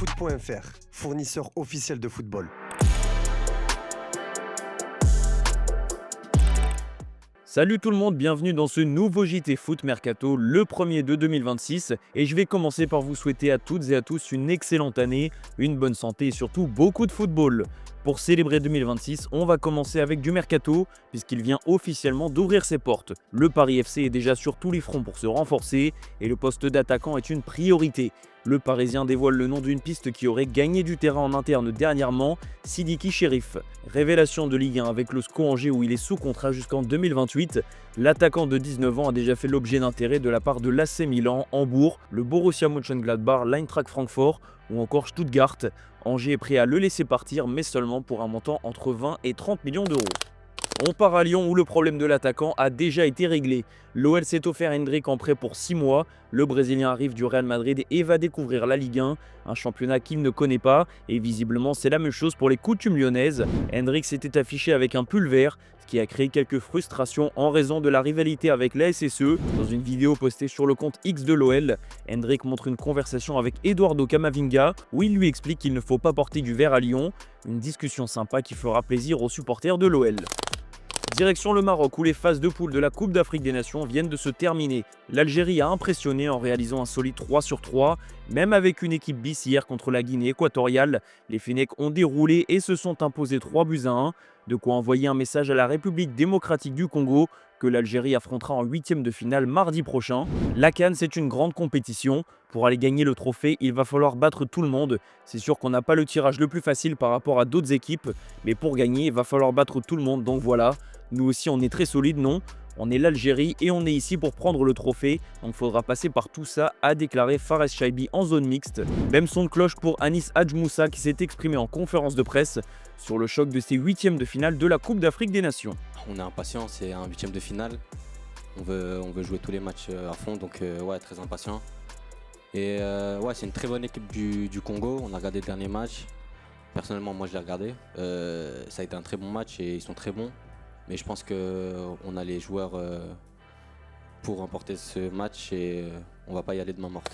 Foot.fr, fournisseur officiel de football. Salut tout le monde, bienvenue dans ce nouveau JT Foot Mercato, le premier de 2026. Et je vais commencer par vous souhaiter à toutes et à tous une excellente année, une bonne santé et surtout beaucoup de football. Pour célébrer 2026, on va commencer avec du Mercato, puisqu'il vient officiellement d'ouvrir ses portes. Le Paris FC est déjà sur tous les fronts pour se renforcer, et le poste d'attaquant est une priorité. Le Parisien dévoile le nom d'une piste qui aurait gagné du terrain en interne dernièrement, Sidiki Cherif. Révélation de Ligue 1 avec le SCO Angers où il est sous contrat jusqu'en 2028. L'attaquant de 19 ans a déjà fait l'objet d'intérêt de la part de l'AC Milan, Hambourg, le Borussia Mönchengladbach, l'Eintracht Francfort ou encore Stuttgart. Angers est prêt à le laisser partir, mais seulement pour un montant entre 20 et 30 millions d'euros. On part à Lyon où le problème de l'attaquant a déjà été réglé. L'OL s'est offert Endrick en prêt pour 6 mois. Le Brésilien arrive du Real Madrid et va découvrir la Ligue 1, un championnat qu'il ne connaît pas. Et visiblement c'est la même chose pour les coutumes lyonnaises. Endrick s'était affiché avec un pull vert, ce qui a créé quelques frustrations en raison de la rivalité avec la SSE. Dans une vidéo postée sur le compte X de l'OL, Endrick montre une conversation avec Eduardo Camavinga où il lui explique qu'il ne faut pas porter du vert à Lyon. Une discussion sympa qui fera plaisir aux supporters de l'OL. Direction le Maroc où les phases de poule de la Coupe d'Afrique des Nations viennent de se terminer. L'Algérie a impressionné en réalisant un solide 3-3. Même avec une équipe bis hier contre la Guinée équatoriale, les Fennecs ont déroulé et se sont imposés 3-1. De quoi envoyer un message à la République démocratique du Congo que l'Algérie affrontera en 8e de finale mardi prochain. La CAN, c'est une grande compétition. Pour aller gagner le trophée, il va falloir battre tout le monde. C'est sûr qu'on n'a pas le tirage le plus facile par rapport à d'autres équipes, mais pour gagner, il va falloir battre tout le monde. Donc voilà, nous aussi on est très solide, non ? On est l'Algérie et on est ici pour prendre le trophée, donc il faudra passer par tout ça, a déclaré Fares Chaibi en zone mixte. Même son de cloche pour Anis Hadj Moussa qui s'est exprimé en conférence de presse sur le choc de ses 8e de finale de la Coupe d'Afrique des Nations. On est impatient, c'est un 8e de finale. On veut jouer tous les matchs à fond, donc ouais, très impatient. Et ouais, c'est une très bonne équipe du Congo. On a regardé le dernier match. Personnellement, moi je l'ai regardé. Ça a été un très bon match et ils sont très bons. Mais je pense qu'on a les joueurs pour remporter ce match et on va pas y aller de main morte.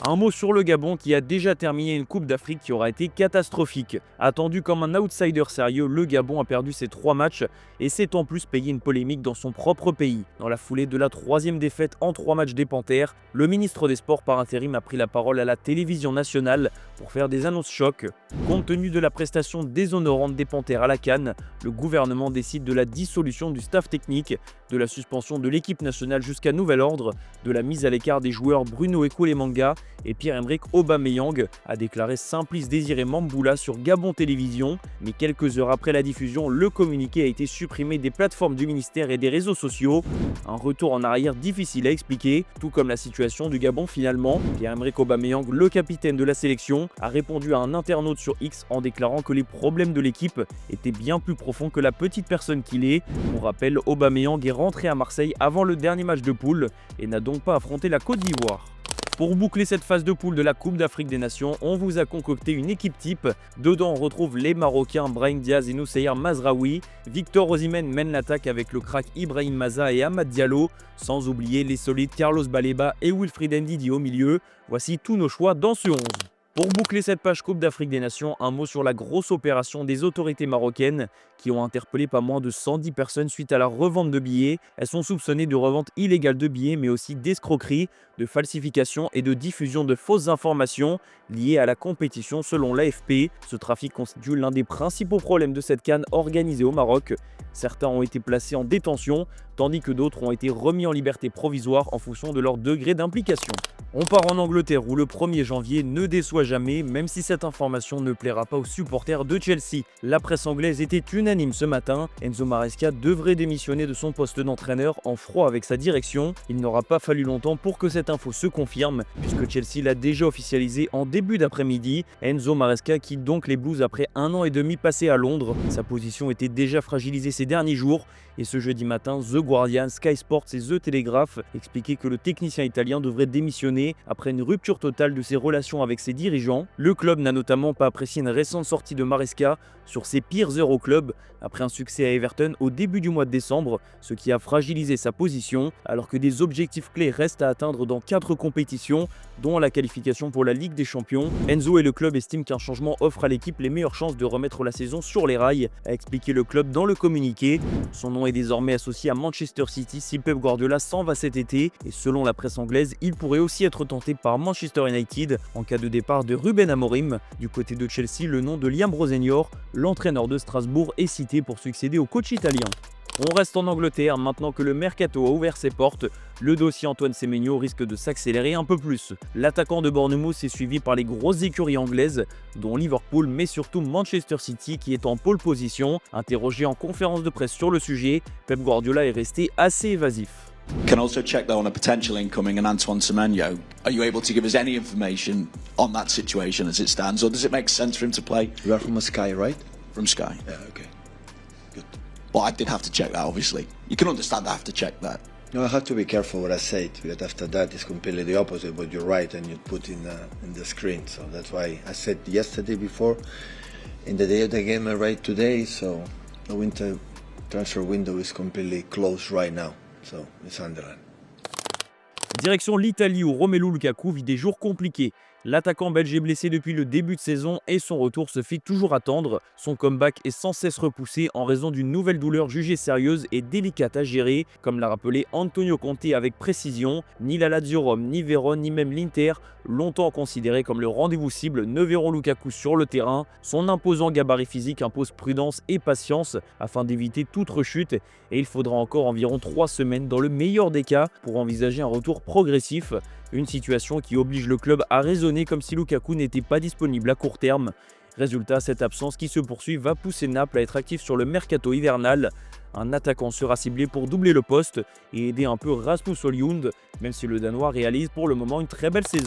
Un mot sur le Gabon qui a déjà terminé une Coupe d'Afrique qui aura été catastrophique. Attendu comme un outsider sérieux, le Gabon a perdu ses 3 matchs et s'est en plus payé une polémique dans son propre pays. Dans la foulée de la 3e défaite en 3 matchs des Panthères, le ministre des Sports par intérim a pris la parole à la télévision nationale pour faire des annonces chocs. Compte tenu de la prestation déshonorante des Panthères à la CAN, le gouvernement décide de la dissolution du staff technique, de la suspension de l'équipe nationale jusqu'à nouvel ordre, de la mise à l'écart des joueurs Bruno Ekoulemanga et Pierre-Emerick Aubameyang, a déclaré Simplice Désiré Mamboula sur Gabon Télévision. Mais quelques heures après la diffusion, le communiqué a été supprimé des plateformes du ministère et des réseaux sociaux. Un retour en arrière difficile à expliquer, tout comme la situation du Gabon finalement. Pierre-Emerick Aubameyang, le capitaine de la sélection, a répondu à un internaute sur X en déclarant que les problèmes de l'équipe étaient bien plus profonds que la petite personne qu'il est. Pour rappel, Aubameyang est rentré à Marseille avant le dernier match de poule et n'a donc pas affronté la Côte d'Ivoire. Pour boucler cette phase de poule de la Coupe d'Afrique des Nations, on vous a concocté une équipe type. Dedans, on retrouve les Marocains Brahim Diaz et Noussair Mazraoui. Victor Osimhen mène l'attaque avec le crack Ibrahim Maza et Amad Diallo. Sans oublier les solides Carlos Baleba et Wilfried Ndidi au milieu. Voici tous nos choix dans ce 11. Pour boucler cette page Coupe d'Afrique des Nations, un mot sur la grosse opération des autorités marocaines qui ont interpellé pas moins de 110 personnes suite à la revente de billets. Elles sont soupçonnées de revente illégale de billets mais aussi d'escroquerie, de falsification et de diffusion de fausses informations liées à la compétition selon l'AFP. Ce trafic constitue l'un des principaux problèmes de cette CAN organisée au Maroc. Certains ont été placés en détention, tandis que d'autres ont été remis en liberté provisoire en fonction de leur degré d'implication. On part en Angleterre où le 1er janvier ne déçoit jamais, même si cette information ne plaira pas aux supporters de Chelsea. La presse anglaise était unanime ce matin, Enzo Maresca devrait démissionner de son poste d'entraîneur en froid avec sa direction. Il n'aura pas fallu longtemps pour que cette info se confirme, puisque Chelsea l'a déjà officialisé en début d'après-midi. Enzo Maresca quitte donc les Blues après 1 an et demi passé à Londres. Sa position était déjà fragilisée ces derniers jours, et ce jeudi matin, The Guardian, Sky Sports et The Telegraph expliquaient que le technicien italien devrait démissionner démissionné après une rupture totale de ses relations avec ses dirigeants. Le club n'a notamment pas apprécié une récente sortie de Maresca sur ses pires heures au club après un succès à Everton au début du mois de décembre, ce qui a fragilisé sa position alors que des objectifs clés restent à atteindre dans 4 compétitions, dont la qualification pour la Ligue des Champions. Enzo et le club estiment qu'un changement offre à l'équipe les meilleures chances de remettre la saison sur les rails, a expliqué le club dans le communiqué. Son nom est désormais associé à Manchester City si Pep Guardiola s'en va cet été et selon la presse anglaise, il pourrait aussi être tenté par Manchester United en cas de départ de Ruben Amorim. Du côté de Chelsea, le nom de Liam Rosenior, l'entraîneur de Strasbourg, est cité pour succéder au coach italien. On reste en Angleterre maintenant que le mercato a ouvert ses portes. Le dossier Antoine Semenyo risque de s'accélérer un peu plus. L'attaquant de Bournemouth est suivi par les grosses écuries anglaises, dont Liverpool, mais surtout Manchester City qui est en pole position. Interrogé en conférence de presse sur le sujet, Pep Guardiola est resté assez évasif. Can also check though on a potential incoming and Antoine Semenyo. Are you able to give us any information on that situation as it stands, or does it make sense for him to play? You are from Sky, right? From Sky. Yeah, okay. Good. Well, I did have to check that, obviously. You can understand I have to check that. No, I have to be careful what I say, because after that it's completely the opposite what you write and you put in the screen. So that's why I said yesterday before, in the day of the game I write today, so the winter transfer window is completely closed right now. So it's Sunderland. Direction l'Italie où Romelu Lukaku vit des jours compliqués. L'attaquant belge est blessé depuis le début de saison et son retour se fait toujours attendre. Son comeback est sans cesse repoussé en raison d'une nouvelle douleur jugée sérieuse et délicate à gérer. Comme l'a rappelé Antonio Conte avec précision, ni la Lazio Rome, ni Vérone, ni même l'Inter, longtemps considéré comme le rendez-vous cible, ne verront Lukaku sur le terrain. Son imposant gabarit physique impose prudence et patience afin d'éviter toute rechute et il faudra encore environ 3 semaines dans le meilleur des cas pour envisager un retour progressif. Une situation qui oblige le club à raisonner comme si Lukaku n'était pas disponible à court terme. Résultat, cette absence qui se poursuit va pousser Naples à être actif sur le mercato hivernal. Un attaquant sera ciblé pour doubler le poste et aider un peu Rasmus Højlund, même si le Danois réalise pour le moment une très belle saison.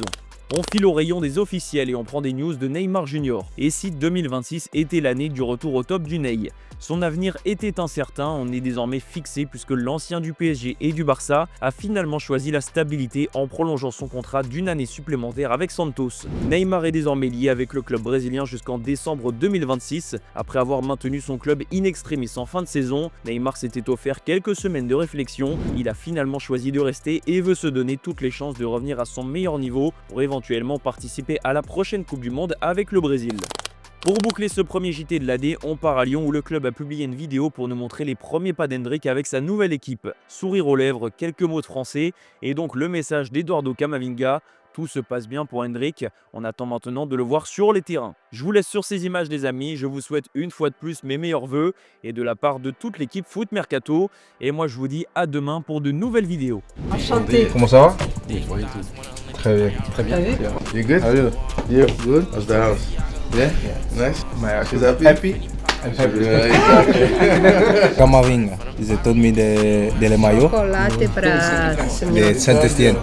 On file au rayon des officiels et on prend des news de Neymar Jr. Et si 2026 était l'année du retour au top du Ney? Son avenir était incertain, on est désormais fixé puisque l'ancien du PSG et du Barça a finalement choisi la stabilité en prolongeant son contrat d'une année supplémentaire avec Santos. Neymar est désormais lié avec le club brésilien jusqu'en décembre 2026. Après avoir maintenu son club in extremis en fin de saison, Neymar s'était offert quelques semaines de réflexion. Il a finalement choisi de rester et veut se donner toutes les chances de revenir à son meilleur niveau pour éventuellement participer à la prochaine Coupe du Monde avec le Brésil. Pour boucler ce premier JT de l'AD, on part à Lyon où le club a publié une vidéo pour nous montrer les premiers pas d'Hendrick avec sa nouvelle équipe. Sourire aux lèvres, quelques mots de français et donc le message d'Eduardo Camavinga. Tout se passe bien pour Hendrick, on attend maintenant de le voir sur les terrains. Je vous laisse sur ces images les amis, je vous souhaite une fois de plus mes meilleurs vœux et de la part de toute l'équipe Foot Mercato. Et moi je vous dis à demain pour de nouvelles vidéos. Enchanté. Comment ça va? Très bien. Très bien. You good? How are you? Yeah, good. How's the house? Yeah? Nice. My house is happy? Camavinga, they told me the mayo Chocolate para de Saint-Etienne.